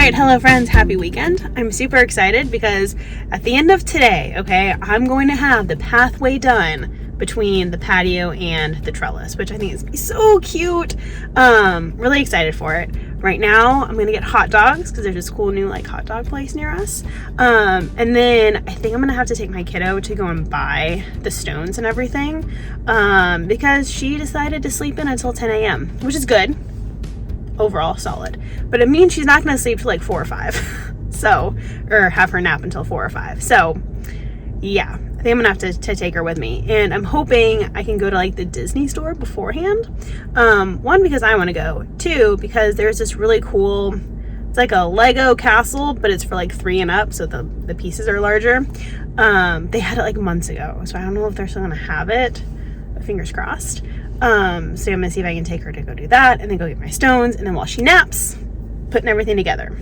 Alright, hello friends, happy weekend. I'm super excited because at the end of today, I'm going to have the pathway done between the patio and the trellis, which I think is gonna be so cute. Really excited for it. Right now, I'm gonna get hot dogs because there's this cool new hot dog place near us. And then I think I'm gonna have to take my kiddo to go and buy the stones and everything because she decided to sleep in until 10 a.m., which is good. Overall solid, but it means she's not going to sleep till 4 or 5 or have her nap until 4 or 5. So yeah, I think I'm gonna have to take her with me, and I'm hoping I can go to the Disney store beforehand. One, because I want to go. Two, because there's this really cool, it's like a Lego castle, but it's for 3 and up, so the pieces are larger. They had it months ago, so I don't know if they're still gonna have it, but fingers crossed. So I'm gonna see if I can take her to go do that and then go get my stones, and then while she naps, putting everything together.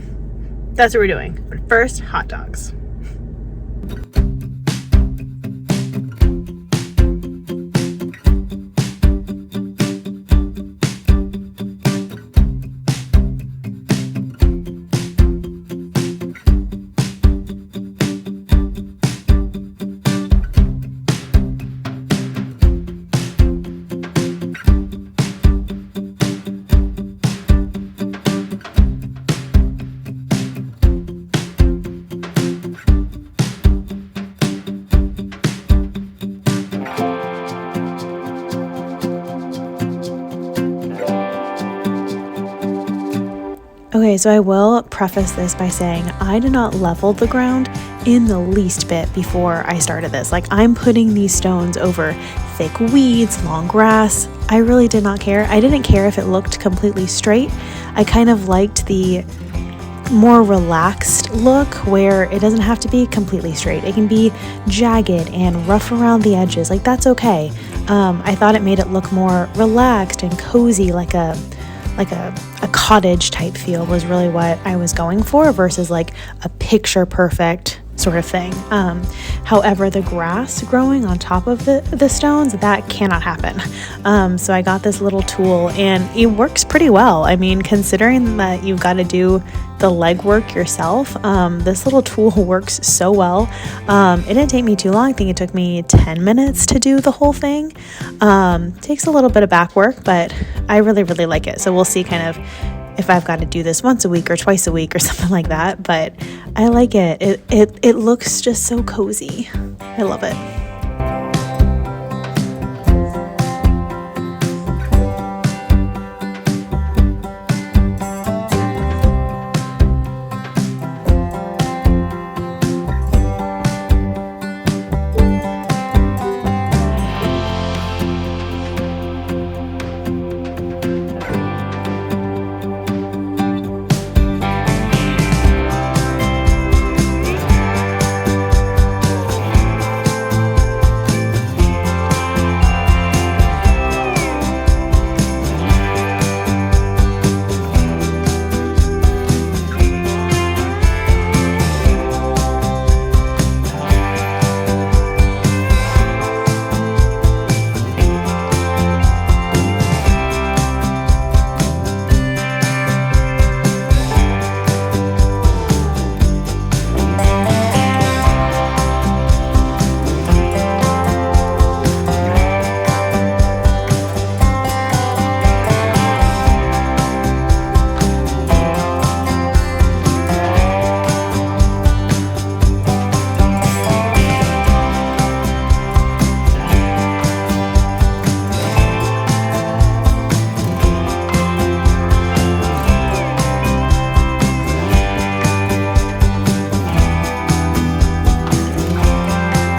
That's what we're doing. But first, hot dogs. Okay, so I will preface this by saying I did not level the ground in the least bit before I started this. I'm putting these stones over thick weeds, long grass. I really did not care. I didn't care if it looked completely straight. I kind of liked the more relaxed look where it doesn't have to be completely straight. It can be jagged and rough around the edges. That's okay. I thought it made it look more relaxed and cozy, like a cottage type feel was really what I was going for versus a picture perfect sort of thing. However, the grass growing on top of the stones, that cannot happen. So I got this little tool and it works pretty well. I mean, considering that you've got to do the legwork yourself, this little tool works so well. It didn't take me too long. I think it took me 10 minutes to do the whole thing. Takes a little bit of back work, but I really, really like it. So we'll see kind of if I've got to do this once a week or twice a week or something like that, but I like it. It looks just so cozy. I love it.